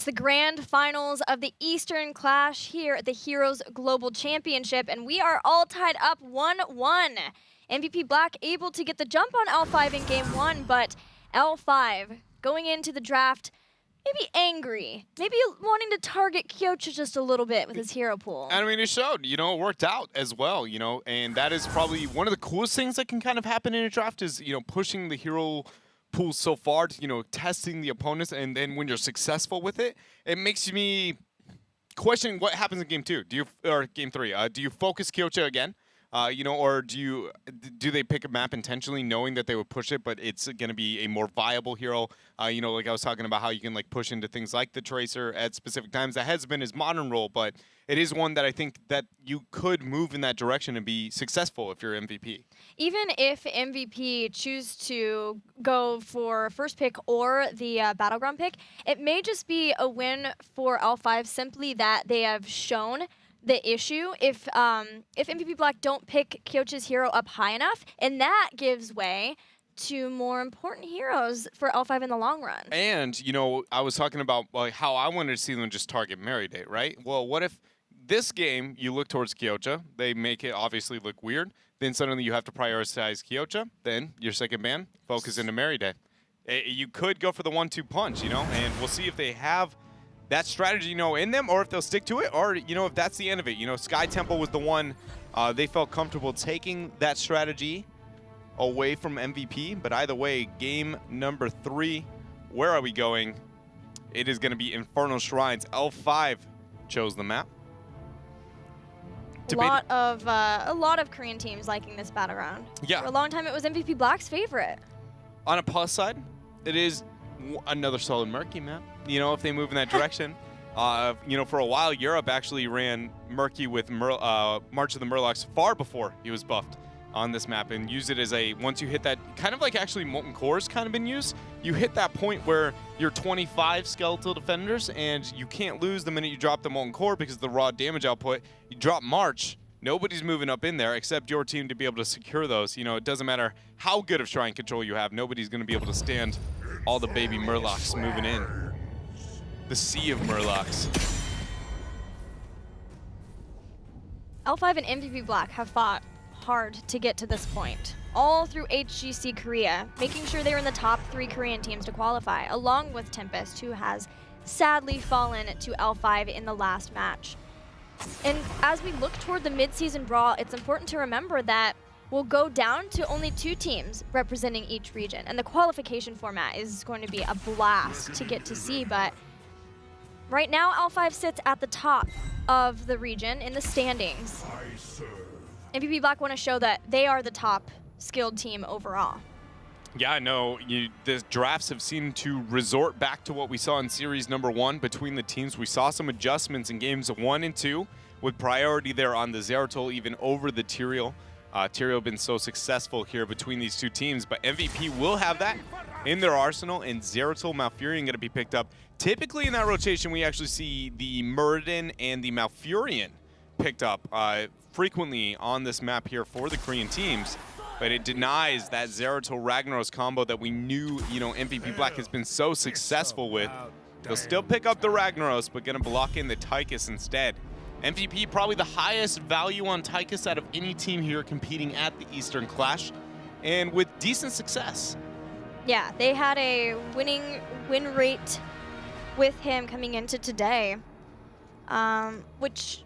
It's the grand finals of the Eastern Clash here at the Heroes Global Championship, and we are all tied up 1-1. MVP Black able to get the jump on L5 in game 1, but L5 going into the draft maybe angry, maybe wanting to target Kyocha just a little bit with his hero pool. I mean, it showed, it worked out as well, and that is probably one of the coolest things that can kind of happen in a draft is, pushing the hero pool so far, to, testing the opponents, and then when you're successful with it, it makes me question what happens in game 2, or game 3. Do you focus Kyocha again? Or do they pick a map intentionally knowing that they would push it, but it's going to be a more viable hero? Like I was talking about how you can push into things like the Tracer at specific times. That has been his modern role, but it is one that I think that you could move in that direction and be successful if you're MVP. Even if MVP choose to go for first pick or the Battleground pick, it may just be a win for L5 simply that they have shown the issue if MVP Black don't pick Kyocha's hero up high enough, and that gives way to more important heroes for L5 in the long run. And, I was talking about how I wanted to see them just target Merryday, right? Well, what if this game you look towards Kyocha, they make it obviously look weird, then suddenly you have to prioritize Kyocha, then your second ban, focus into Merryday. You could go for the 1-2 punch, and we'll see if they have that strategy, in them, or if they'll stick to it, or, if that's the end of it. Sky Temple was the one they felt comfortable taking that strategy away from MVP. But either way, game number 3, where are we going? It is going to be Infernal Shrines. L5 chose the map. A lot of Korean teams liking this battleground. Yeah. For a long time, it was MVP Black's favorite. On a plus side, it is another solid Murky map. If they move in that direction. For a while, Europe actually ran Murky with March of the Murlocs far before he was buffed on this map, and used it as once you hit that, kind of like actually Molten Core's kind of been used, you hit that point where you're 25 skeletal defenders, and you can't lose the minute you drop the Molten Core because of the raw damage output. You drop March, nobody's moving up in there except your team to be able to secure those. It doesn't matter how good of shrine control you have, nobody's going to be able to stand all the baby Murlocs moving in. The sea of Murlocs. L5 and MVP Black have fought hard to get to this point, all through HGC Korea, making sure they're in the top 3 Korean teams to qualify, along with Tempest, who has sadly fallen to L5 in the last match. And as we look toward the mid-season brawl, it's important to remember that we'll go down to only 2 teams representing each region, and the qualification format is going to be a blast to get to see, but right now, L5 sits at the top of the region in the standings. MVP Black want to show that they are the top skilled team overall. Yeah, no, the drafts have seemed to resort back to what we saw in series number 1 between the teams. We saw some adjustments in games 1 and 2 with priority there on the Zeratul even over the Tyrael. Tyrael been so successful here between these 2 teams, but MVP will have that in their arsenal, and Zeratul Malfurion going to be picked up. Typically in that rotation, we actually see the Muradin and the Malfurion picked up frequently on this map here for the Korean teams, but it denies that Zeratul Ragnaros combo that we knew, MVP Black has been so successful with. They'll still pick up the Ragnaros, but going to block in the Tychus instead. MVP probably the highest value on Tychus out of any team here competing at the Eastern Clash, and with decent success. Yeah, they had a win rate with him coming into today, which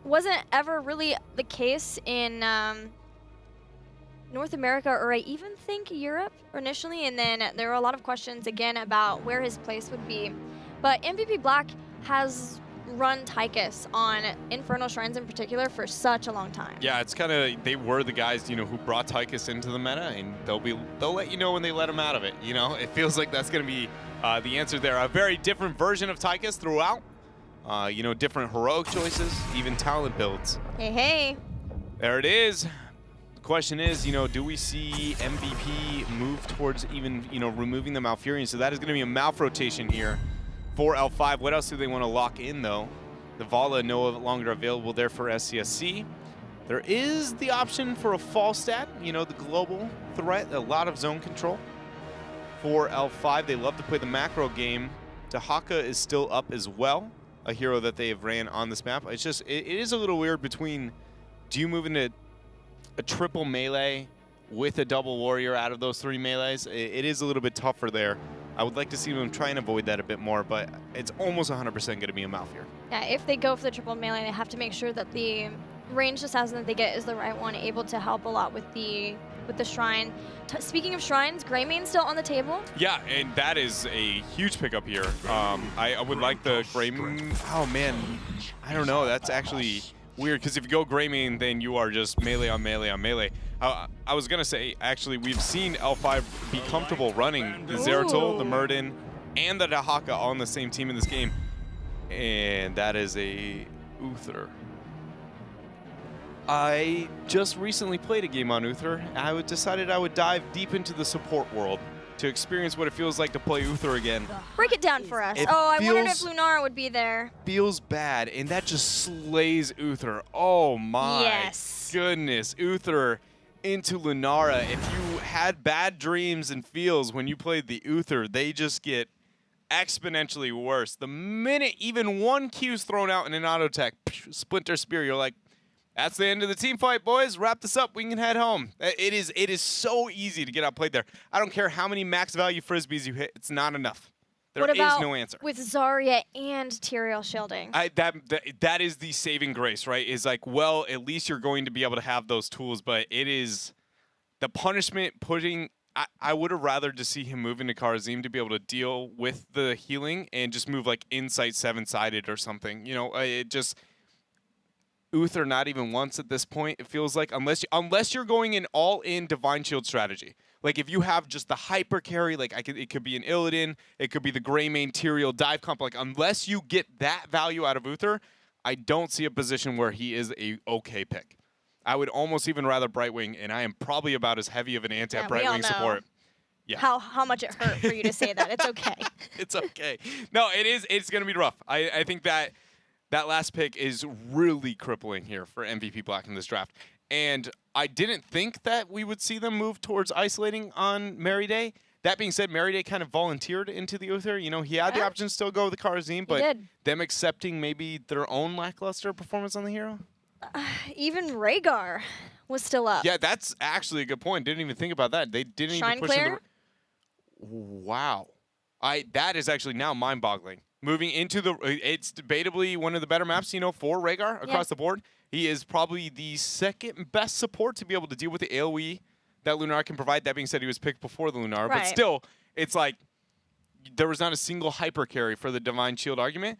wasn't ever really the case in North America, or I even think Europe initially, and then there were a lot of questions again about where his place would be. But MVP Black has run Tychus on Infernal Shrines in particular for such a long time. Yeah, it's kind of, they were the guys, who brought Tychus into the meta, and they'll let you know when they let him out of it. It feels like that's going to be the answer there. A very different version of Tychus throughout. Different heroic choices, even talent builds. Hey, hey. There it is. The question is, do we see MVP move towards even, removing the Malfurion? So that is going to be a Malf rotation here for L5. What else do they want to lock in, though? The Vala no longer available there for SCSC. There is the option for a Falstad, the global threat, a lot of zone control for L5. They love to play the macro game. Dahaka is still up as well, a hero that they have ran on this map. It's just, it is a little weird between, do you move into a triple melee with a double warrior out of those 3 melees? It is a little bit tougher there. I would like to see them try and avoid that a bit more, but it's almost 100% going to be a Malfear. Yeah, if they go for the triple melee, they have to make sure that the ranged assassin that they get is the right one, able to help a lot with the shrine. Speaking of shrines, Greymane still on the table? Yeah, and that is a huge pickup here. I would like the Greymane. Oh man, I don't know. That's actually weird, because if you go Greymane, then you are just melee on melee on melee. I was gonna say, actually, we've seen L5 be comfortable running the Zeratul, the Murden, and the Dahaka all on the same team in this game, and that is a Uther. I just recently played a game on Uther. I decided I would dive deep into the support world to experience what it feels like to play Uther again. Break it down for us. I wondered if Lunara would be there. Feels bad, and that just slays Uther. Oh my goodness. Uther into Lunara. If you had bad dreams and feels when you played the Uther, they just get exponentially worse. The minute even one Q's thrown out in an auto attack, Splinter Spear, you're like, that's the end of the team fight, boys. Wrap this up. We can head home. It is so easy to get outplayed there. I don't care how many max value frisbees you hit. It's not enough. There is no answer. With Zarya and Tyrael shielding? That is the saving grace, right? Is like, well, at least you're going to be able to have those tools, but it is the punishment putting... I would have rather to see him move into Karazim to be able to deal with the healing and just move like Insight 7-sided or something. You know, it just... Uther not even once at this point, it feels like, unless you're going in all-in Divine Shield strategy. Like, if you have just the hyper carry, like, it could be an Illidan, it could be the Greymane Tyrael dive comp, like, unless you get that value out of Uther, I don't see a position where he is a okay pick. I would almost even rather Brightwing, and I am probably about as heavy of an anti-Brightwing support. Yeah. How much it hurt for you to say that. It's okay. It's okay. No, it's going to be rough. I think that last pick is really crippling here for MVP Black in this draft. And I didn't think that we would see them move towards isolating on Mary Day. That being said, Mary Day kind of volunteered into the Uther. You know, he had the option to still go with the Karazim, but them accepting maybe their own lackluster performance on the hero? Even Rhaegar was still up. Yeah, that's actually a good point. Didn't even think about that. They didn't even push him. Wow. That is actually now mind-boggling. Moving into it's debatably one of the better maps, you know, for Rhaegar across the board. He is probably the second best support to be able to deal with the AoE that Lunara can provide. That being said, he was picked before the Lunara, but still, it's like there was not a single hyper carry for the Divine Shield argument.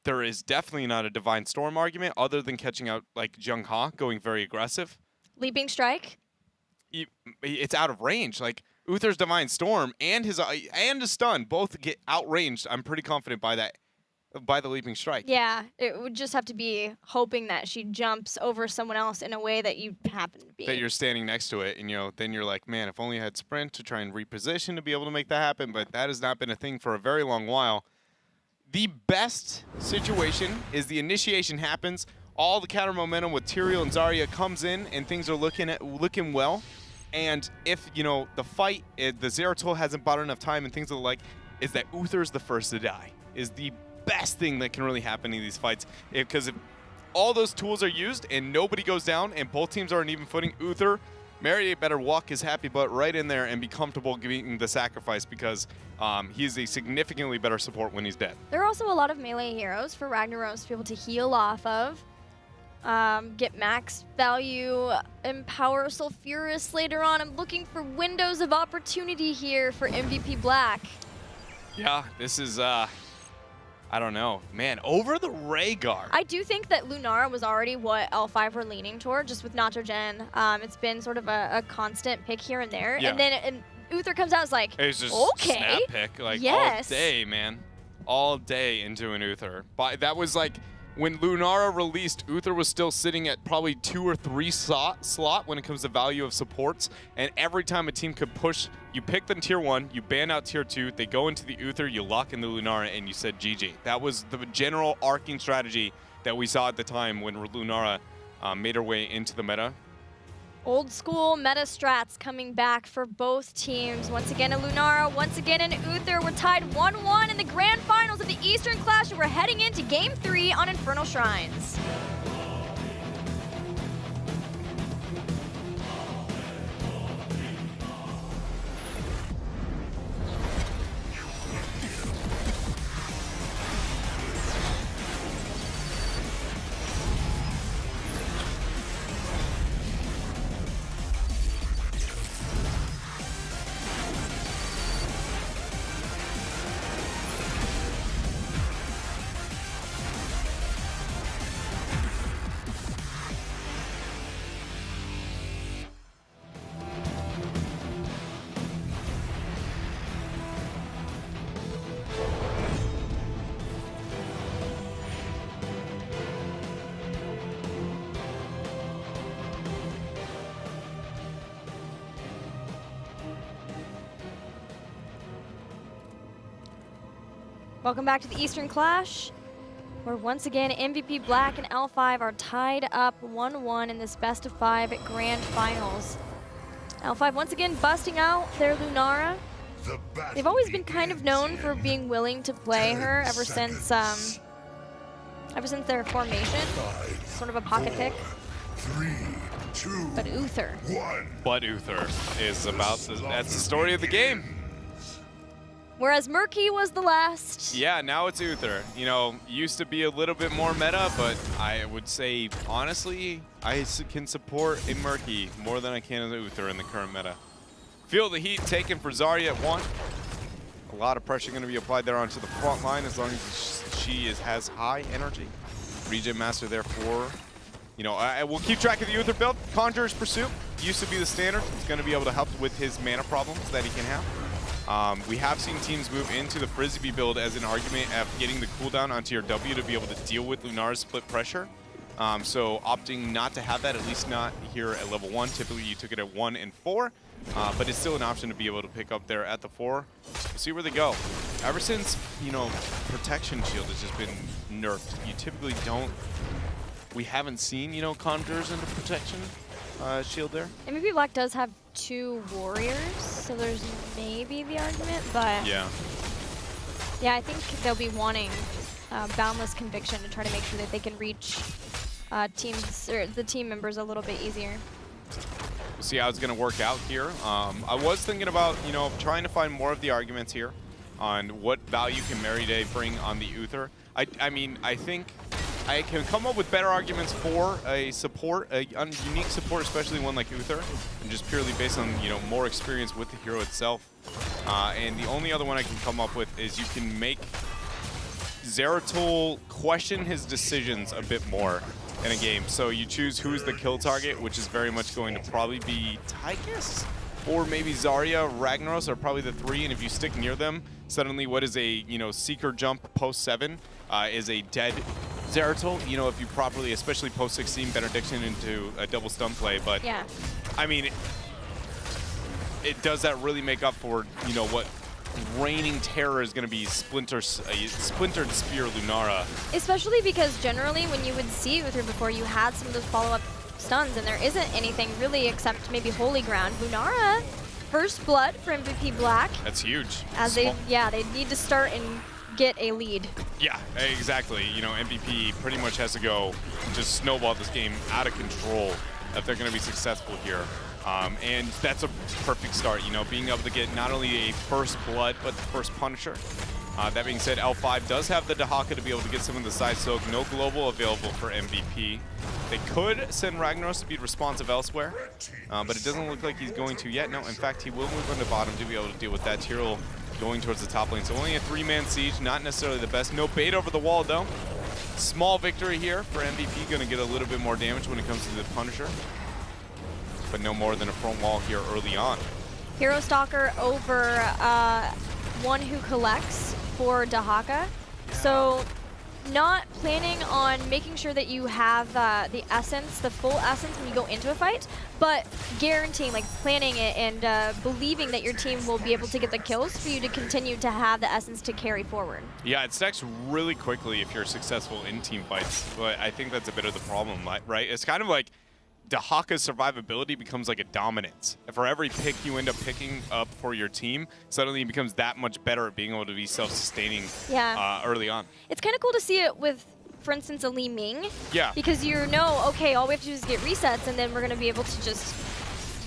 There is definitely not a Divine Storm argument other than catching out like Jung Ha going very aggressive. Leaping Strike? It's out of range. Like, Uther's Divine Storm and his stun both get outranged. I'm pretty confident by the Leaping Strike. Yeah, it would just have to be hoping that she jumps over someone else in a way that you happen to be. That you're standing next to it, and then you're like, man, if only I had sprint to try and reposition to be able to make that happen. But that has not been a thing for a very long while. The best situation is the initiation happens. All the counter momentum with Tyrael and Zarya comes in, and things are looking well. And if, the fight, the Zeratul hasn't bought enough time and things of the like, is that Uther's the first to die. Is the best thing that can really happen in these fights. Because if all those tools are used and nobody goes down and both teams are on even footing, Uther, Mary better walk his happy butt right in there and be comfortable giving the sacrifice because he's a significantly better support when he's dead. There are also a lot of melee heroes for Ragnaros to be able to heal off of. Get max value, empower Sulfuras later on. I'm looking for windows of opportunity here for MVP Black. Yeah, this is, I don't know. Man, over the Rhaegar. I do think that Lunara was already what L5 were leaning toward, just with Nacho Gen. It's been sort of a constant pick here and there. Yeah. And then Uther comes out, it's like, it's just okay. Snap pick, like all day, man. All day into an Uther. But that was like, when Lunara released, Uther was still sitting at probably 2 or 3 slot when it comes to value of supports. And every time a team could push, you pick them tier 1, you ban out tier 2, they go into the Uther, you lock in the Lunara, and you said GG. That was the general arcing strategy that we saw at the time when Lunara made her way into the meta. Old school meta strats coming back for both teams. Once again, a Lunara, once again, an Uther. We're tied 1-1 in the grand finals of the Eastern Clash, and we're heading into Game 3 on Infernal Shrines. Welcome back to the Eastern Clash, where once again MVP Black and L5 are tied up 1-1 in this best of 5 grand finals. L5 once again busting out their Lunara. They've always been kind of known for being willing to play her ever since their formation. Sort of a pocket pick. 3, 2, But Uther. 1. But Uther is about that's the story of the game. Whereas Murky was the last. Yeah, now it's Uther. You know, used to be a little bit more meta, but I would say, honestly, I can support a Murky more than I can an Uther in the current meta. Feel the heat taken for Zarya at 1. A lot of pressure going to be applied there onto the front line as long as she has high energy. Regen Master there for, you know, we'll keep track of the Uther build. Conjurer's Pursuit used to be the standard. It's going to be able to help with his mana problems that he can have. We have seen teams move into the Frisbee build as an argument of getting the cooldown onto your W to be able to deal with Lunara's split pressure. So opting not to have that, at least not here at level 1. Typically you took it at 1 and 4, but it's still an option to be able to pick up there at the 4. We'll see where they go. Ever since, you know, Protection Shield has just been nerfed, you typically don't, we haven't seen, you know, Conjurers into Protection Shield there. MVP Black does have 2 warriors, so there's maybe the argument, but yeah, I think they'll be wanting Boundless Conviction to try to make sure that they can reach teams or the team members a little bit easier. We'll see how it's going to work out here. I was thinking about, you know, trying to find more of the arguments here on what value can Mary Day bring on the Uther. I mean, I think I can come up with better arguments for a support, a unique support, especially one like Uther, and just purely based on, you know, more experience with the hero itself. And the only other one I can come up with is you can make Zeratul question his decisions a bit more in a game. So you choose who's the kill target, which is very much going to probably be Tychus, or maybe Zarya, Ragnaros are probably the 3, and if you stick near them, suddenly what is a, you know, Seeker jump post 7 is a dead Zeratul, you know, if you properly, especially post 16 Benediction into a double stun play. But yeah, I mean, it does that really make up for, you know, what reigning terror is going to be Splintered Spear Lunara. especially because generally when you would see Uther before, you had some of those follow-up stuns, and there isn't anything really except maybe Holy Ground. Lunara, first blood for MVP Black. That's huge. As they need to start and get a lead. Yeah, exactly. You know, MVP pretty much has to go just snowball this game out of control if they're going to be successful here. And that's a perfect start, you know, being able to get not only a first blood, but the first Punisher. That being said, L5 does have the Dahaka to be able to get some of the side soak. No global available for MVP. They could send Ragnaros to be responsive elsewhere, but it doesn't look like he's going to yet. No, in fact, he will move on to bottom to be able to deal with that. Tyrell going towards the top lane. So only a 3-man siege, not necessarily the best. No bait over the wall, though. Small victory here for MVP. Going to get a little bit more damage when it comes to the Punisher, but no more than a front wall here early on. Hero Stalker over one who collects for Dahaka. So not planning on making sure that you have the essence, the full essence when you go into a fight, but guaranteeing, like planning it and believing that your team will be able to get the kills for you to continue to have the essence to carry forward. Yeah, it stacks really quickly if you're successful in team fights, but I think that's a bit of the problem, right? It's kind of like Dahaka's survivability becomes like a dominance. For every pick you end up picking up for your team, suddenly it becomes that much better at being able to be self-sustaining early on. It's kind of cool to see it with, for instance, a Li Ming. Yeah. Because you know, okay, all we have to do is get resets, and then we're going to be able to just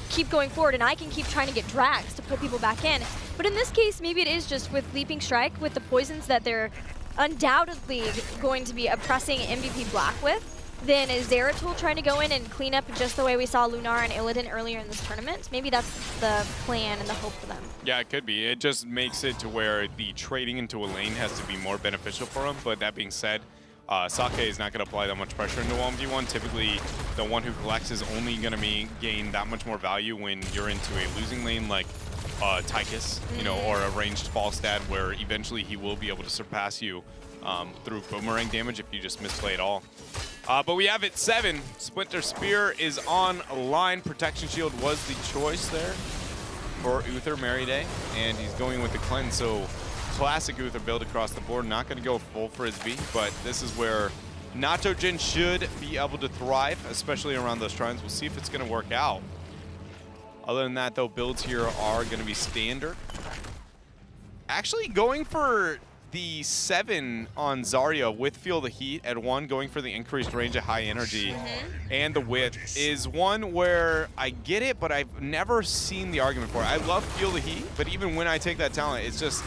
keep going forward, and I can keep trying to get drags to put people back in. But in this case, maybe it is just with Leaping Strike, with the poisons that they're undoubtedly going to be oppressing MVP Black with. Then is Zeratul trying to go in and clean up just the way we saw Lunar and Illidan earlier in this tournament? Maybe that's the plan and the hope for them. Yeah, it could be. It just makes it to where the trading into a lane has to be more beneficial for him. But that being said, Sake is not going to apply that much pressure into 1v1. Typically, the one who collects is only going to gain that much more value when you're into a losing lane like Tychus, you know, or a ranged Falstad, where eventually he will be able to surpass you through boomerang damage if you just misplay it all. But we have it 7. Splinter Spear is on line. Protection Shield was the choice there for Uther Merryday, and he's going with the cleanse. So classic Uther build across the board. Not going to go full frisbee, but this is where Nachogen should be able to thrive, especially around those shrines. We'll see if it's going to work out. Other than that, though, builds here are going to be standard. Actually, going for the 7 on Zarya with Feel the Heat at 1, going for the increased range of high energy and the width is one where I get it, but I've never seen the argument for it. I love Feel the Heat, but even when I take that talent, it's just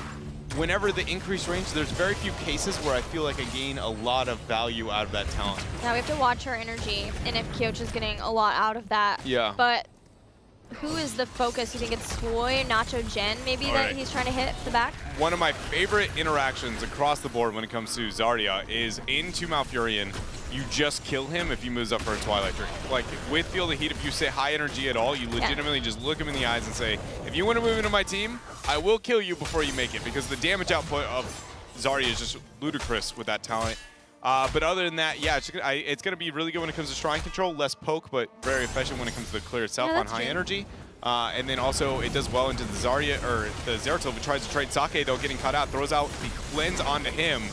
whenever the increased range, there's very few cases where I feel like I gain a lot of value out of that talent. Now we have to watch our energy, and if Kyoch is getting a lot out of that. Yeah. But who is the focus? You think it's Swoy, Nacho Gen, maybe that he's trying to hit the back? One of my favorite interactions across the board when it comes to Zarya is into Malfurion. You just kill him if he moves up for a Twilight Drink. Like, with Feel the Heat, if you say high energy at all, you legitimately just look him in the eyes and say, if you want to move into my team, I will kill you before you make it, because the damage output of Zarya is just ludicrous with that talent. But other than that, yeah, it's going to be really good when it comes to shrine control, less poke, but very efficient when it comes to the clear itself on high energy. And then also it does well into the Zarya, or the Zeratul, who tries to trade Sake, though, getting cut out, throws out the cleanse onto him.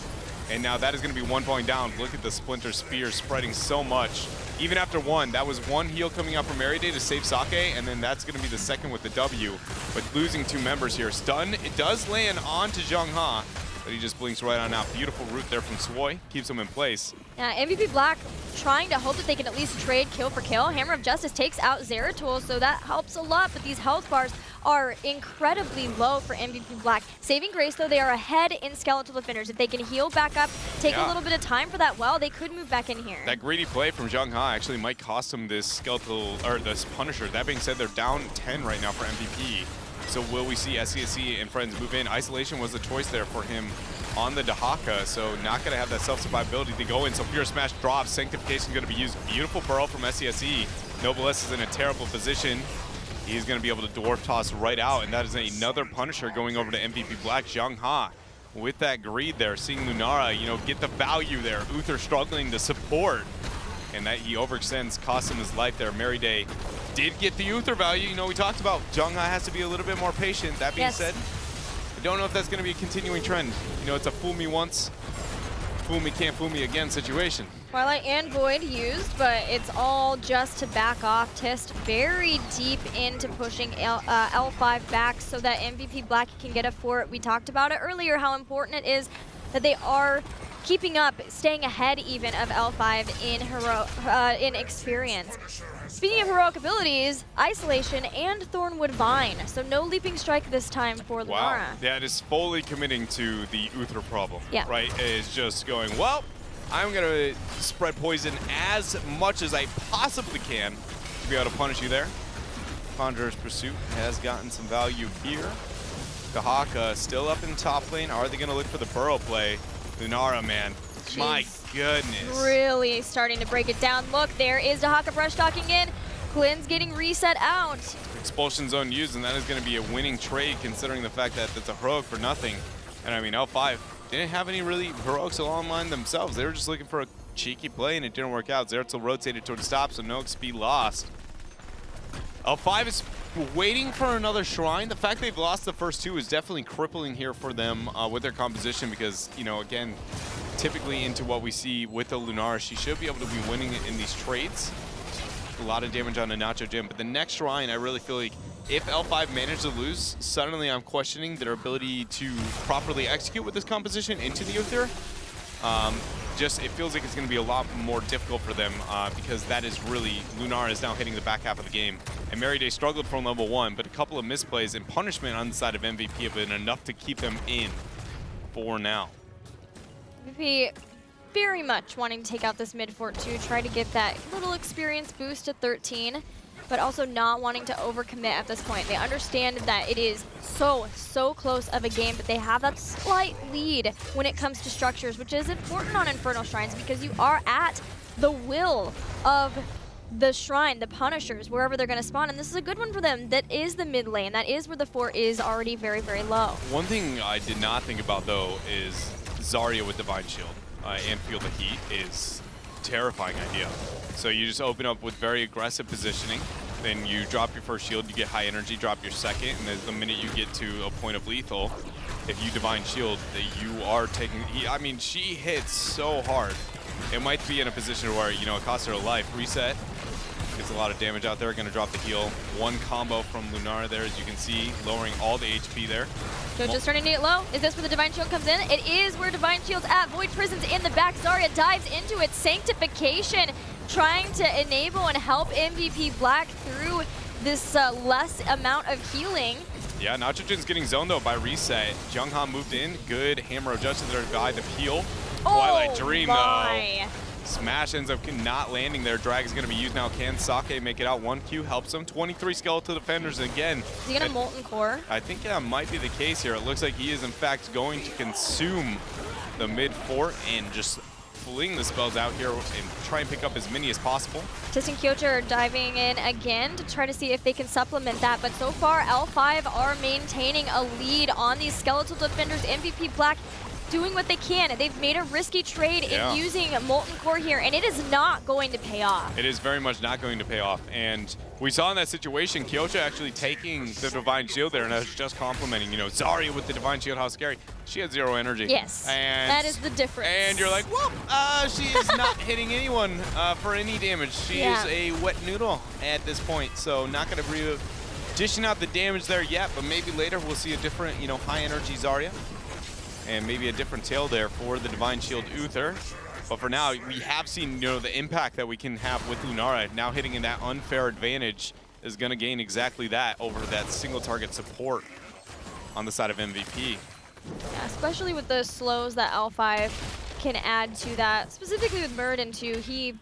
And now that is going to be 1 point down. Look at the Splinter Spear spreading so much. Even after 1, that was 1 heal coming out from Merryday to save Sake, and then that's going to be the second with the W. But losing 2 members here. Stun, it does land onto Zheng Ha, but he just blinks right on out. Beautiful route there from Swoy. Keeps him in place. MVP Black trying to hope that they can at least trade kill for kill. Hammer of Justice takes out Zeratul, so that helps a lot, but these health bars are incredibly low for MVP Black. Saving Grace, though, they are ahead in Skeletal Defenders. If they can heal back up, take a little bit of time for that well, they could move back in here. That greedy play from Zheng Ha actually might cost him this Skeletal, or this Punisher. That being said, they're down 10 right now for MVP. So will we see SCSC and friends move in? Isolation was the choice there for him on the Dahaka, so not going to have that self-survivability to go in. So Pure Smash drops, Sanctification going to be used. Beautiful Burrow from SCSE. Noblesse is in a terrible position. He's going to be able to Dwarf Toss right out, and that is another Punisher going over to MVP Black. Zheng Ha with that greed there, seeing Lunara, you know, get the value there. Uther struggling to support, and that he overextends, costs him his life there. Merryday did get the Uther value. You know, we talked about Zheng Ha has to be a little bit more patient. That being said, I don't know if that's going to be a continuing trend. You know, it's a fool me once, fool me can't fool me again situation. Twilight and Void used, but it's all just to back off. Tist very deep into pushing L5 back so that MVP Black can get a fort. We talked about it earlier, how important it is that they are keeping up, staying ahead even of L5 in experience. Speaking of heroic abilities, Isolation and Thornwood Vine. So no Leaping Strike this time for Lunara. Wow, that is fully committing to the Uther problem, right? It's just going, well, I'm going to spread poison as much as I possibly can to be able to punish you there. Conjurer's Pursuit has gotten some value here. Dahaka still up in top lane. Are they going to look for the burrow play? Lunara, man. Jeez. My goodness. Really starting to break it down. Look, there is Dahaka brush talking in. Quinn's getting reset out. Expulsion zone used, and that is going to be a winning trade considering the fact that it's a heroic for nothing. And I mean, L5 didn't have any really heroics along line themselves. They were just looking for a cheeky play, and it didn't work out. Zeratul rotated toward the stop, so no XP lost. L5 is waiting for another shrine. The fact they've lost the first 2 is definitely crippling here for them with their composition because, you know, again, typically into what we see with the Lunara, she should be able to be winning in these trades. a lot of damage on a Nacho Gym. But the next Shrine, I really feel like if L5 managed to lose, suddenly I'm questioning their ability to properly execute with this composition into the Uther. It feels like it's going to be a lot more difficult for them because that is really, Lunar is now hitting the back half of the game. And Meriday struggled from level 1, but a couple of misplays and punishment on the side of MVP have been enough to keep them in for now. MVP very much wanting to take out this mid fort too, try to get that little experience boost to 13, but also not wanting to overcommit at this point. They understand that it is so close of a game, but they have that slight lead when it comes to structures, which is important on Infernal Shrines because you are at the will of the Shrine, the Punishers, wherever they're going to spawn, and this is a good one for them. That is the mid lane. That is where the fort is already very low. One thing I did not think about, though, is Zarya with Divine Shield and Feel the Heat is a terrifying idea. So you just open up with very aggressive positioning, then you drop your first shield, you get high energy, drop your second, and then the minute you get to a point of lethal, if you Divine Shield, you are taking... I mean, she hits so hard. It might be in a position where, you know, it costs her a life. Reset. Gets a lot of damage out there. Going to drop the heal. One combo from Lunar there, as you can see, lowering all the HP there. Jojo's starting to get low. Is this where the Divine Shield comes in? It is where Divine Shield's at. Void Prison's in the back. Zarya dives into it. Sanctification trying to enable and help MVP Black through this less amount of healing. Yeah, Nachogen's getting zoned though by Reset. Jungha moved in. Good hammer of justice there to guide the peel. Twilight Dream though. Smash ends up not landing there. Drag is going to be used now. Can Sake make it out? 1Q helps him. 23 skeletal defenders again. Is he going to Molten Core? I think that might be the case here. It looks like he is in fact going to consume the mid fort and just fling the spells out here and try and pick up as many as possible. Tis and Kyocha are diving in again to try to see if they can supplement that, but so far L5 are maintaining a lead on these skeletal defenders. MVP Black doing what they can. They've made a risky trade in using Molten Core here, and it is not going to pay off. It is very much not going to pay off, and we saw in that situation Kyocha actually taking the Divine Shield there, and I was just complimenting, you know, Zarya with the Divine Shield, how scary. She had 0 energy. Yes, and that is the difference. And you're like, whoop, she is not hitting anyone for any damage. She is a wet noodle at this point, so not going to be dishing out the damage there yet, but maybe later we'll see a different, you know, high energy Zarya. And maybe a different tail there for the Divine Shield Uther. But for now, we have seen, you know, the impact that we can have with Lunara. Now hitting in that unfair advantage is going to gain exactly that over that single target support on the side of MVP. Yeah, especially with the slows that L5 can add to that. Specifically with Muradin too, he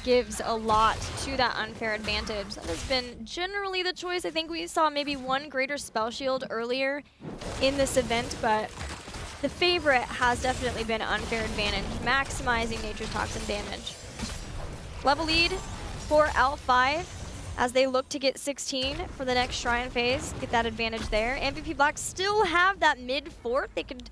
gives a lot to that unfair advantage. That has been generally the choice. I think we saw maybe one greater spell shield earlier in this event, but the favorite has definitely been unfair advantage, maximizing Nature's Toxin damage. Level lead for L5 as they look to get 16 for the next Shrine phase, get that advantage there. MVP Black still have that mid fort they could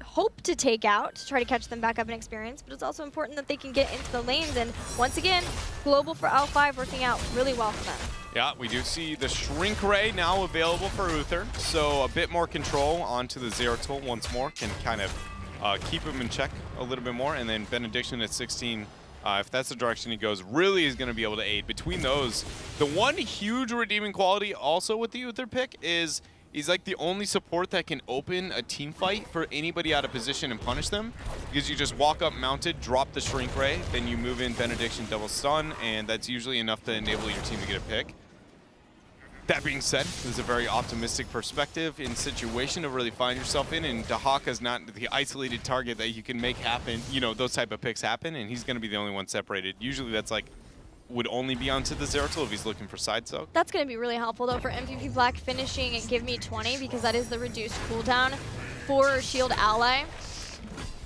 hope to take out to try to catch them back up in experience, but it's also important that they can get into the lanes, and once again, global for L5 working out really well for them. Yeah, we do see the Shrink Ray now available for Uther, so a bit more control onto the Zeratul once more, can kind of keep him in check a little bit more, and then Benediction at 16, if that's the direction he goes, really is going to be able to aid. Between those, the one huge redeeming quality also with the Uther pick is he's like the only support that can open a team fight for anybody out of position and punish them, because you just walk up mounted, drop the Shrink Ray, then you move in Benediction double stun, and that's usually enough to enable your team to get a pick. That being said, this is a very optimistic perspective in situation to really find yourself in, and Dahaka is not the isolated target that you can make happen, you know, those type of picks happen, and he's going to be the only one separated. Usually that's like, would only be onto the Zeratul if he's looking for side soak. That's going to be really helpful though for MVP Black finishing and Give Me 20, because that is the reduced cooldown for Shield Ally.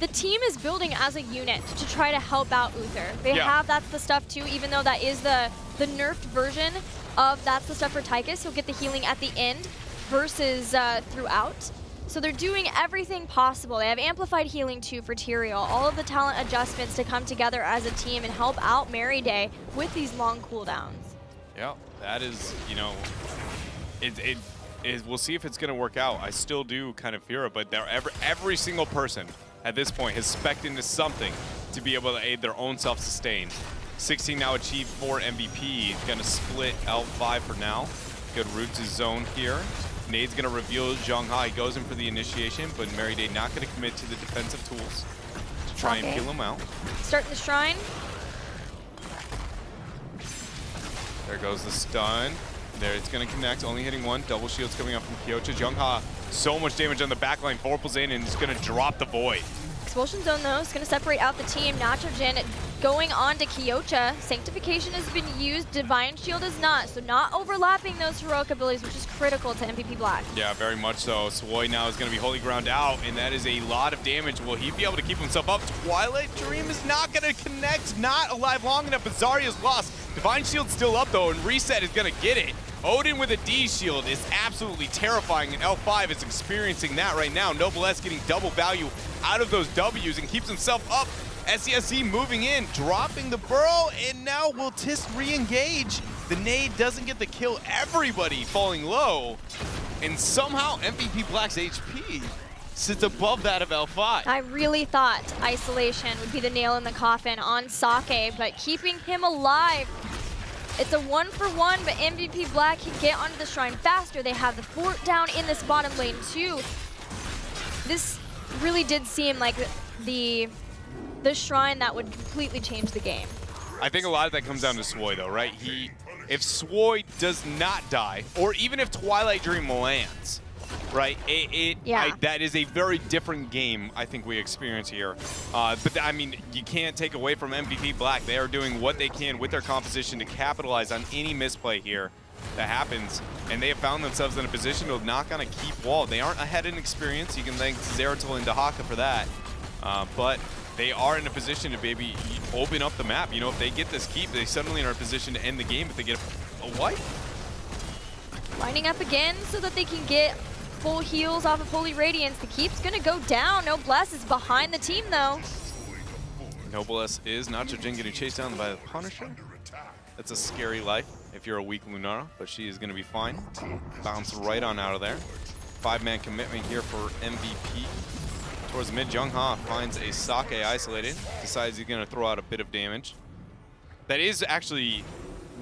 The team is building as a unit to try to help out Uther. They have that's the stuff too, even though that is the nerfed version of that's the stuff for Tychus. He'll get the healing at the end versus throughout. So they're doing everything possible. They have amplified healing too for Tyrael. All of the talent adjustments to come together as a team and help out Meriday with these long cooldowns. Yeah, that is, you know, we'll see if it's going to work out. I still do kind of fear it, but every single person at this point has spec'd into something to be able to aid their own self-sustain. 16 now achieved for MVP. Gonna split L5 for now. Good route to zone here. Nade's gonna reveal Zhonghai. He goes in for the initiation, but Mary Day not gonna commit to the defensive tools to try and peel him out. Starting the shrine. There goes the stun. There, it's gonna connect, only hitting one. Double shields coming up from Kyocha. Zhonghai, so much damage on the backline. Vorpal's in and it's gonna drop the Void. Expulsion zone though is going to separate out the team. Nachogen going on to Kyocha. Sanctification has been used, Divine Shield is not. So not overlapping those heroic abilities, which is critical to MVP Black. Yeah, very much so. Swoy now is going to be Holy Ground out, and that is a lot of damage. Will he be able to keep himself up? Twilight Dream is not going to connect, not alive long enough, but Zarya's lost. Divine Shield's still up though, and Reset is going to get it. Odin with a D shield is absolutely terrifying, and L5 is experiencing that right now. Noblesse getting double value out of those W's and keeps himself up. SESC moving in, dropping the burrow, and now will Tisk re-engage. The nade doesn't get the kill, everybody falling low, and somehow MVP Black's HP sits above that of L5. I really thought isolation would be the nail in the coffin on Sake, but keeping him alive. It's a 1-for-1, but MVP Black can get onto the shrine faster. They have the fort down in this bottom lane too. This really did seem like the shrine that would completely change the game. I think a lot of that comes down to Swoy though, right? If Swoy does not die, or even if Twilight Dream lands, right? That is a very different game, I think, we experience here. But I mean, you can't take away from MVP Black. They are doing what they can with their composition to capitalize on any misplay here that happens. And they have found themselves in a position to knock on a keep wall. They aren't ahead in experience. You can thank Zeratul and Dahaka for that. But they are in a position to maybe open up the map. You know, if they get this keep, they suddenly are in a position to end the game if they get a wipe. Lining up again so that they can get full heals off of Holy Radiance. The keep's gonna go down. Noblesse is behind the team though. Noblesse is Nachogen getting chased down by the Punisher. That's a scary life if you're a weak Lunara, but she is gonna be fine. Bounce right on out of there. 5-man commitment here for MVP. Towards the mid, Zhonghai finds a Sake isolated. Decides he's gonna throw out a bit of damage. That is actually,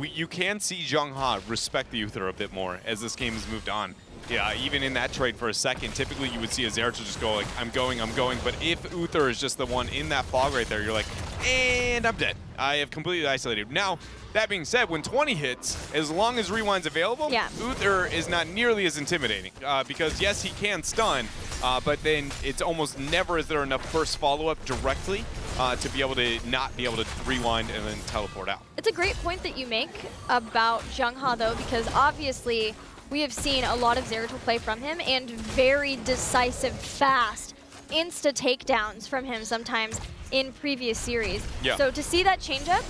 you can see Zhonghai respect the Uther a bit more as this game has moved on. Yeah, even in that trade for a second, typically you would see a Zeratul just go like, I'm going. But if Uther is just the one in that fog right there, you're like, and I'm dead. I have completely isolated. Now, that being said, when 20 hits, as long as Rewind's available, Uther is not nearly as intimidating. Because yes, he can stun, but then it's almost never is there enough first follow-up directly to be able to not be able to rewind and then teleport out. It's a great point that you make about Zhonghai though, because obviously we have seen a lot of Zeratul play from him and very decisive, fast, insta takedowns from him sometimes in previous series. Yeah. So to see that change up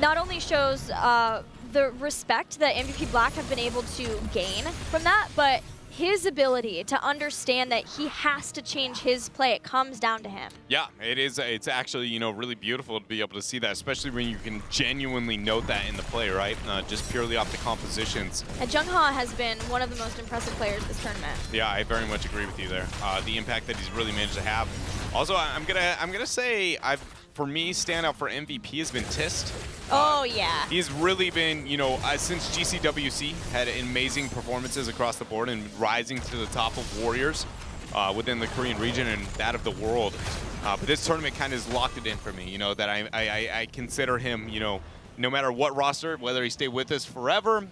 not only shows the respect that MVP Black have been able to gain from that, but his ability to understand that he has to change his play. It comes down to him. Yeah, it is. It's actually, you know, really beautiful to be able to see that, especially when you can genuinely note that in the play, right? Just purely off the compositions. And Zhonghai has been one of the most impressive players this tournament. Yeah, I very much agree with you there. The impact that he's really managed to have. Also, I'm gonna say, for me, standout for MVP has been Tist. Oh, yeah. He's really been, you know, since GCWC had amazing performances across the board and rising to the top of Warriors within the Korean region and that of the world. But this tournament kind of has locked it in for me, you know, that I consider him, you know, no matter what roster, whether he stay with us forever,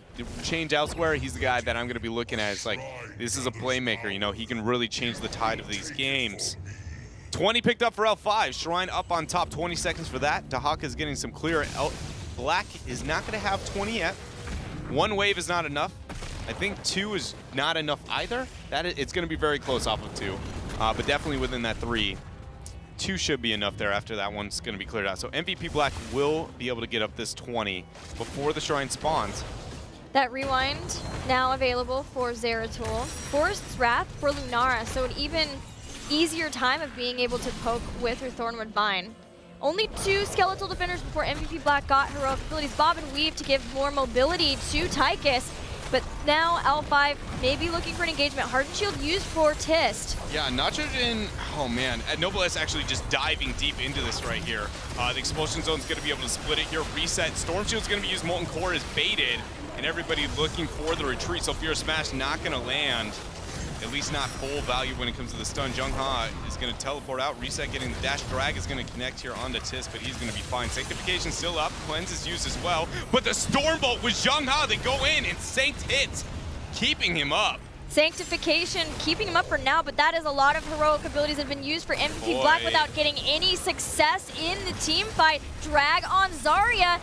change elsewhere, he's the guy that I'm going to be looking at. It's like, this is a playmaker, you know, he can really change the tide of these games. 20 picked up for L5. Shrine up on top, 20 seconds for that. Dahaka is getting some clear. Black is not going to have 20 yet. One wave is not enough. I think 2 is not enough either. It's going to be very close off of 2, but definitely within that 3. 2 should be enough there after that one's going to be cleared out. So MVP Black will be able to get up this 20 before the Shrine spawns. That rewind now available for Zeratul. Forest's Wrath for Lunara, so an even easier time of being able to poke with her Thornwood Vine. Only 2 skeletal defenders before MVP Black got heroic abilities. Bob and Weave to give more mobility to Tychus. But now L5 may be looking for an engagement. Hardened Shield used for Tist. Yeah, Nitrogen, oh man, Noblesse actually just diving deep into this right here. The Expulsion Zone's gonna be able to split it here, reset. Storm Shield's gonna be used, Molten Core is baited, and everybody looking for the retreat, so Fear Smash not gonna land. At least not full value when it comes to the stun. Jungha is going to teleport out, reset, getting the dash. Drag is going to connect here onto Tis, but he's going to be fine. Sanctification still up, Cleanse is used as well. But the Stormbolt with Jungha, they go in and Sanct hits, keeping him up. Sanctification keeping him up for now, but that is a lot of heroic abilities that have been used for MVP Black without getting any success in the team fight. Drag on Zarya.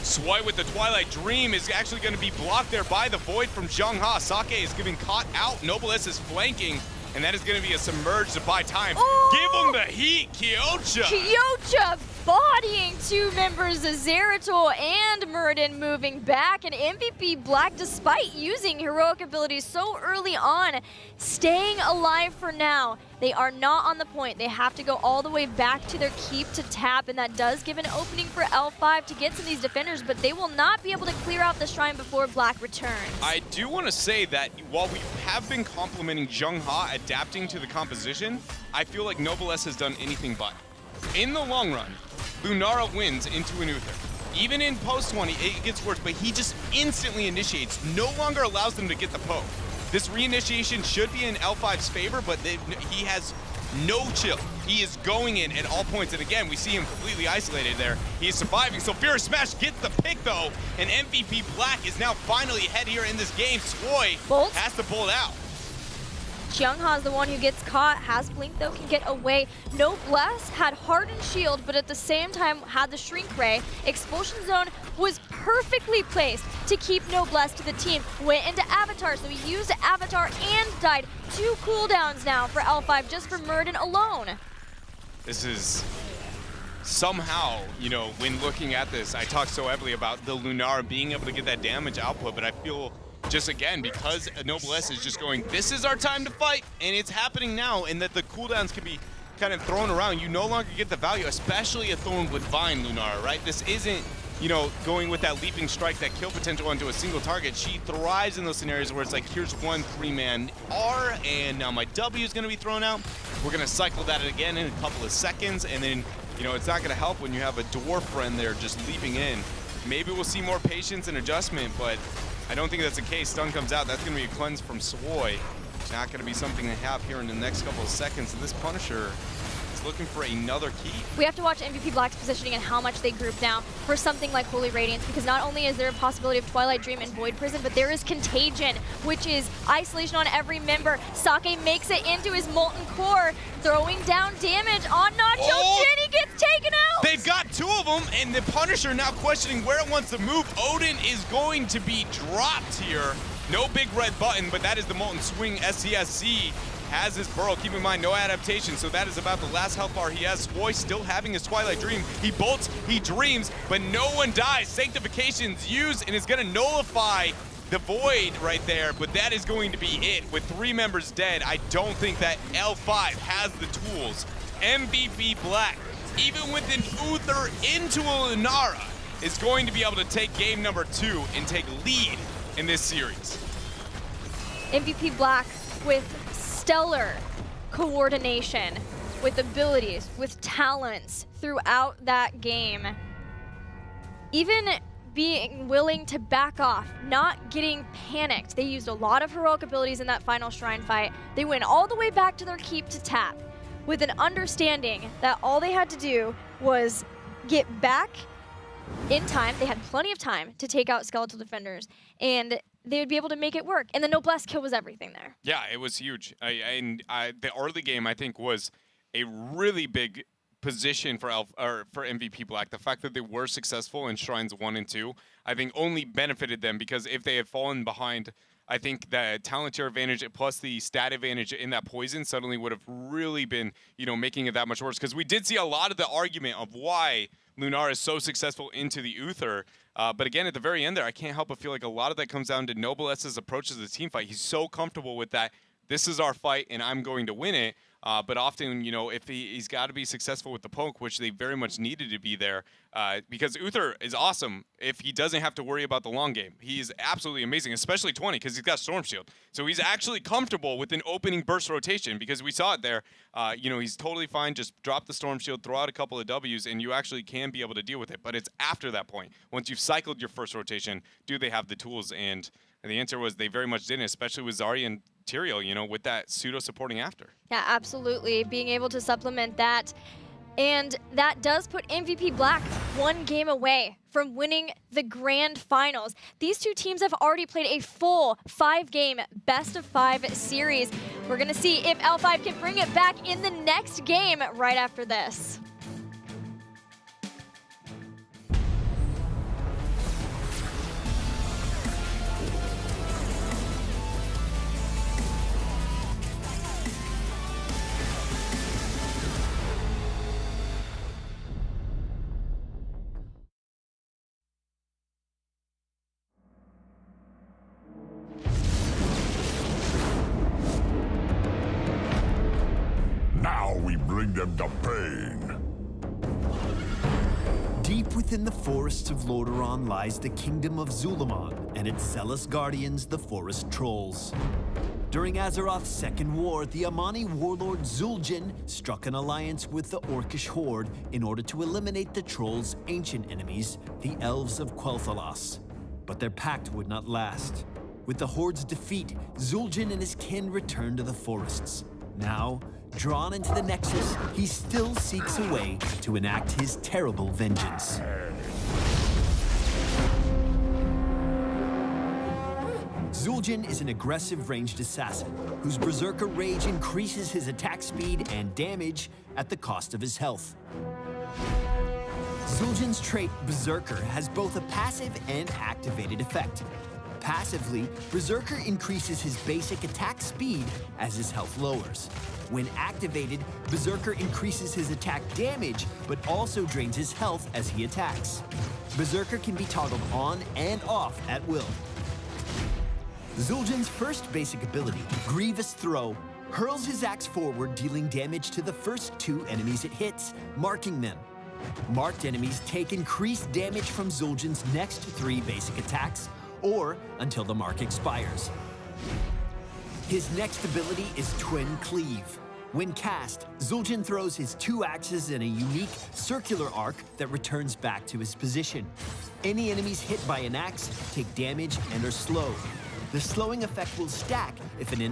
Swipe with the Twilight Dream is actually going to be blocked there by the Void from Jungha. Sake is getting caught out. Noblesse is flanking, and that is going to be a submerge to buy time. Ooh. Give him the heat, Kyocha. Kyocha bodying two members of Zeratul and Muradin moving back. And MVP Black, despite using heroic abilities so early on, staying alive for now. They are not on the point. They have to go all the way back to their keep to tap, and that does give an opening for L5 to get to these defenders, but they will not be able to clear out the shrine before Black returns. I do want to say that while we have been complimenting Jungha adapting to the composition, I feel like Noblesse has done anything but. In the long run, Lunara wins into an Uther. Even in post 20, it gets worse, but he just instantly initiates, no longer allows them to get the poke. This reinitiation should be in L5's favor, but he has no chill. He is going in at all points, and again, we see him completely isolated there. He is surviving, so Fear Smash gets the pick though, and MVP Black is now finally ahead here in this game. Swoy has to pull it out. Jungha's the one who gets caught, has Blink though, can get away. Noblesse had Hardened Shield, but at the same time had the Shrink Ray. Expulsion Zone was perfectly placed to keep Noblesse to the team. Went into Avatar, so he used Avatar and died. 2 cooldowns now for L5 just for Muradin alone. This is somehow, you know, when looking at this, I talked so heavily about the Lunara being able to get that damage output, but I feel just again, because Noblesse is just going, this is our time to fight, and it's happening now, and that the cooldowns can be kind of thrown around. You no longer get the value, especially a Thorn with Vine Lunara, right? This isn't, you know, going with that leaping strike, that kill potential onto a single target. She thrives in those scenarios where it's like, here's one 3-man R, and now my W is going to be thrown out. We're going to cycle that again in a couple of seconds, and then, you know, it's not going to help when you have a dwarf friend there just leaping in. Maybe we'll see more patience and adjustment, but I don't think that's the case. Stun comes out. That's going to be a cleanse from Swoy. Not going to be something to have here in the next couple of seconds. And this Punisher is looking for another key. We have to watch MVP Black's positioning and how much they group now for something like Holy Radiance, because not only is there a possibility of Twilight Dream and Void Prison, but there is Contagion, which is isolation on every member. Sake makes it into his Molten Core, throwing down damage on Nacho. Oh! Jenny gets taken out! They've got 2 of them, and the Punisher now questioning where it wants to move. Odin is going to be dropped here. No big red button, but that is the Molten Swing. SCSC has his burrow. Keep in mind, no adaptation, so that is about the last health bar he has. Swoy still having his Twilight Dream. He bolts, he dreams, but no one dies. Sanctification's used, and is going to nullify the Void right there, but that is going to be it. With 3 members dead, I don't think that L5 has the tools. MVP Black, even with an Uther into a Lunara, is going to be able to take game number 2 and take lead in this series. MVP Black with stellar coordination, with abilities, with talents throughout that game. Even being willing to back off, not getting panicked. They used a lot of heroic abilities in that final Shrine fight. They went all the way back to their keep to tap, with an understanding that all they had to do was get back in time. They had plenty of time to take out skeletal defenders, and they would be able to make it work. And the Noblesse kill was everything there. Yeah, it was huge. The early game, I think, was a really big position for MVP Black. The fact that they were successful in Shrines 1 and 2, I think only benefited them, because if they had fallen behind, I think the talent tier advantage plus the stat advantage in that poison suddenly would have really been, you know, making it that much worse. Because we did see a lot of the argument of why Lunara is so successful into the Uther. But again, at the very end there, I can't help but feel like a lot of that comes down to Noblesse's approach to the team fight. He's so comfortable with that. This is our fight, and I'm going to win it. But often, you know, if he's got to be successful with the poke, which they very much needed to be there, because Uther is awesome if he doesn't have to worry about the long game. He is absolutely amazing, especially 20, because he's got Storm Shield. So he's actually comfortable with an opening burst rotation, because we saw it there. You know, he's totally fine. Just drop the Storm Shield, throw out a couple of Ws, and you actually can be able to deal with it. But it's after that point. Once you've cycled your first rotation, do they have the tools? And the answer was they very much didn't, especially with Zarya and Tyrael, you know, with that pseudo-supporting after. Yeah, absolutely. Being able to supplement that. And that does put MVP Black one game away from winning the grand finals. These two teams have already played a full 5-game best-of-5 series. We're going to see if L5 can bring it back in the next game right after this. Now we bring them to pain. Deep within the forests of Lordaeron lies the kingdom of Zul'Aman and its zealous guardians, the Forest Trolls. During Azeroth's second war, the Amani warlord Zul'Jin struck an alliance with the Orcish Horde in order to eliminate the Trolls' ancient enemies, the Elves of Quel'Thalas. But their pact would not last. With the Horde's defeat, Zul'Jin and his kin returned to the forests. Now, drawn into the Nexus, he still seeks a way to enact his terrible vengeance. Zul'Jin is an aggressive ranged assassin whose Berserker Rage increases his attack speed and damage at the cost of his health. Zul'Jin's trait, Berserker, has both a passive and activated effect. Passively, Berserker increases his basic attack speed as his health lowers. When activated, Berserker increases his attack damage, but also drains his health as he attacks. Berserker can be toggled on and off at will. Zul'Jin's first basic ability, Grievous Throw, hurls his axe forward, dealing damage to the first 2 enemies it hits, marking them. Marked enemies take increased damage from Zul'Jin's next 3 basic attacks, or until the mark expires. His next ability is Twin Cleave. When cast, Zul'Jin throws his 2 axes in a unique circular arc that returns back to his position. Any enemies hit by an axe take damage and are slowed. The slowing effect will stack if an enemy